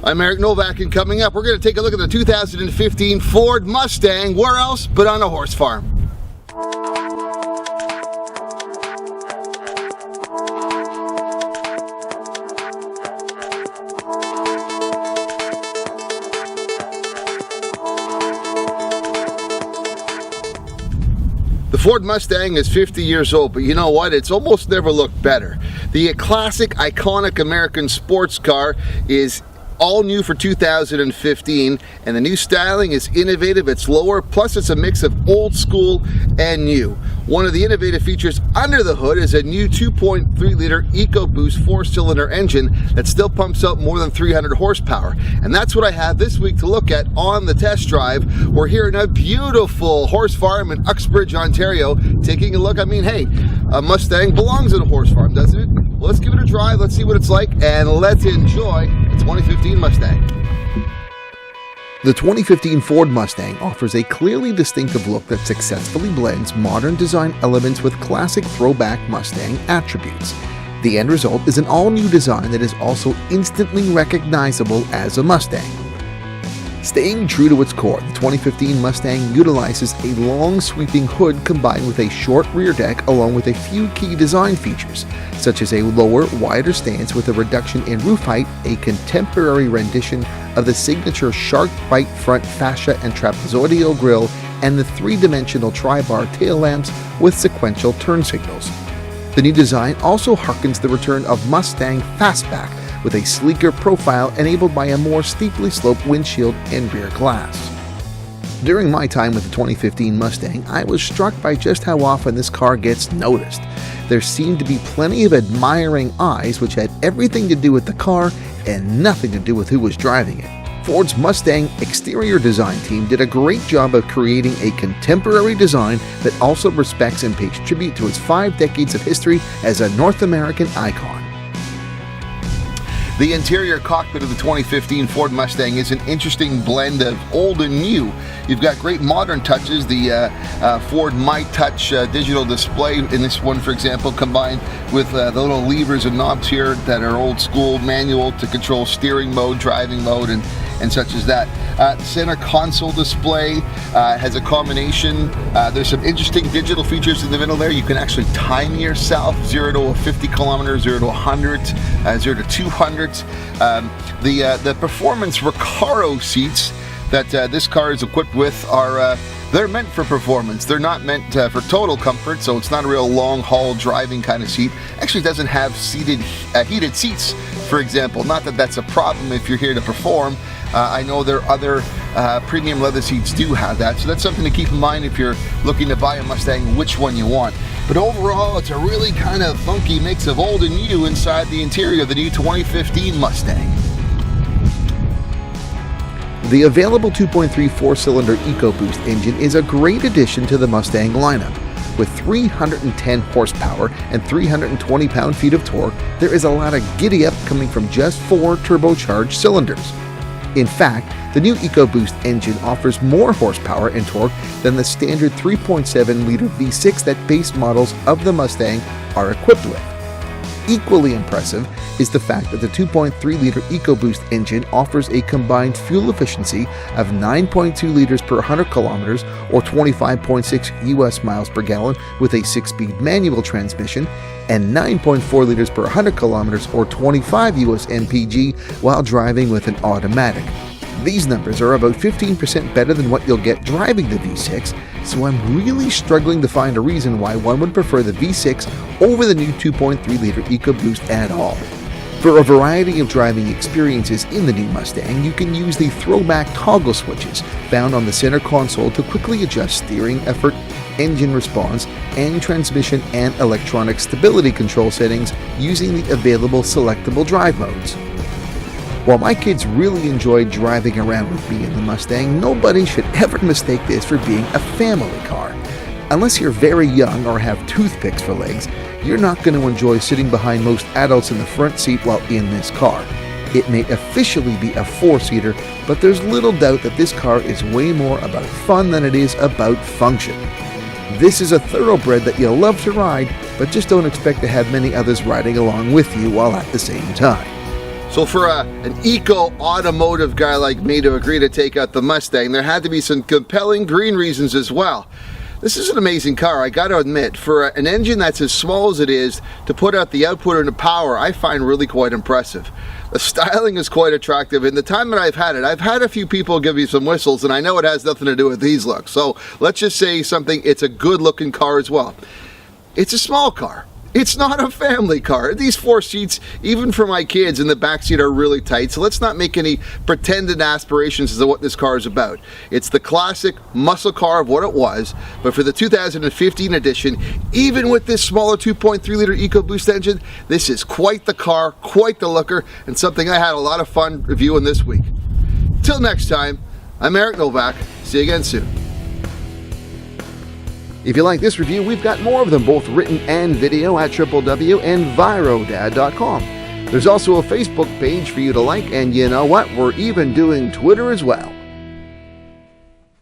I'm Eric Novak, and coming up, we're going to take a look at the 2015 Ford Mustang. Where else but on a horse farm? The Ford Mustang is 50 years old, but you know what? It's almost never looked better. The classic, iconic American sports car is all new for 2015, and the new styling is innovative. It's lower, plus it's a mix of old school and new. One of the innovative features under the hood is a new 2.3-liter EcoBoost 4-cylinder engine that still pumps out more than 300 horsepower. And that's what I have this week to look at on the test drive. We're here in a beautiful horse farm in Uxbridge, Ontario, taking a look. I mean, hey, a Mustang belongs at a horse farm, doesn't it? Well, let's give it a drive, let's see what it's like, and let's enjoy the 2015 Mustang. The 2015 Ford Mustang offers a clearly distinctive look that successfully blends modern design elements with classic throwback Mustang attributes. The end result is an all-new design that is also instantly recognizable as a Mustang. Staying true to its core, the 2015 Mustang utilizes a long sweeping hood combined with a short rear deck, along with a few key design features, such as a lower, wider stance with a reduction in roof height, a contemporary rendition of the signature shark bite front fascia and trapezoidal grille, and the three-dimensional tri-bar tail lamps with sequential turn signals. The new design also harkens the return of Mustang Fastback, with a sleeker profile enabled by a more steeply sloped windshield and rear glass. During my time with the 2015 Mustang, I was struck by just how often this car gets noticed. There seemed to be plenty of admiring eyes, which had everything to do with the car and nothing to do with who was driving it. Ford's Mustang exterior design team did a great job of creating a contemporary design that also respects and pays tribute to its 5 decades of history as a North American icon. The interior cockpit of the 2015 Ford Mustang is an interesting blend of old and new. You've got great modern touches, the Ford My Touch digital display in this one, for example, combined with the little levers and knobs here that are old school manual to control steering mode, driving mode, and such as that. Center console display has a combination. There's some interesting digital features in the middle there. You can actually time yourself, 0 to 50 kilometers, 0 to 100, 0 to 200. The performance Recaro seats that this car is equipped with are they're meant for performance. They're not meant for total comfort, so it's not a real long-haul driving kind of seat. Actually, it doesn't have heated seats, for example. Not that that's a problem if you're here to perform. I know there are other premium leather seats do have that, so that's something to keep in mind if you're looking to buy a Mustang, which one you want. But overall, it's a really kind of funky mix of old and new inside the interior of the new 2015 Mustang. The available 2.3 4-cylinder EcoBoost engine is a great addition to the Mustang lineup. With 310 horsepower and 320 pound-feet of torque, there is a lot of giddy-up coming from just 4 turbocharged cylinders. In fact, the new EcoBoost engine offers more horsepower and torque than the standard 3.7-liter V6 that base models of the Mustang are equipped with. Equally impressive is the fact that the 2.3-liter EcoBoost engine offers a combined fuel efficiency of 9.2 liters per 100 kilometers or 25.6 US miles per gallon with a 6-speed manual transmission, and 9.4 liters per 100 kilometers or 25 US mpg while driving with an automatic. These numbers are about 15% better than what you'll get driving the V6, so I'm really struggling to find a reason why one would prefer the V6 over the new 2.3-liter EcoBoost at all. For a variety of driving experiences in the new Mustang, you can use the throwback toggle switches found on the center console to quickly adjust steering effort, engine response, and transmission and electronic stability control settings using the available selectable drive modes. While my kids really enjoyed driving around with me in the Mustang, nobody should ever mistake this for being a family car. Unless you're very young or have toothpicks for legs, you're not going to enjoy sitting behind most adults in the front seat while in this car. It may officially be a 4-seater, but there's little doubt that this car is way more about fun than it is about function. This is a thoroughbred that you'll love to ride, but just don't expect to have many others riding along with you while at the same time. So for an eco-automotive guy like me to agree to take out the Mustang, there had to be some compelling green reasons as well. This is an amazing car, I gotta admit. For an engine that's as small as it is, to put out the output and the power, I find really quite impressive. The styling is quite attractive. In the time that I've had it, I've had a few people give me some whistles, and I know it has nothing to do with these looks. So let's just say something, it's a good looking car as well. It's a small car. It's not a family car. These 4 seats, even for my kids in the back seat, are really tight. So let's not make any pretended aspirations as to what this car is about. It's the classic muscle car of what it was, but for the 2015 edition, even with this smaller 2.3 liter EcoBoost engine, this is quite the car, quite the looker, and something I had a lot of fun reviewing this week. Till next time, I'm Eric Novak. See you again soon. If you like this review, we've got more of them, both written and video, at www.envirodad.com. There's also a Facebook page for you to like, and you know what? We're even doing Twitter as well.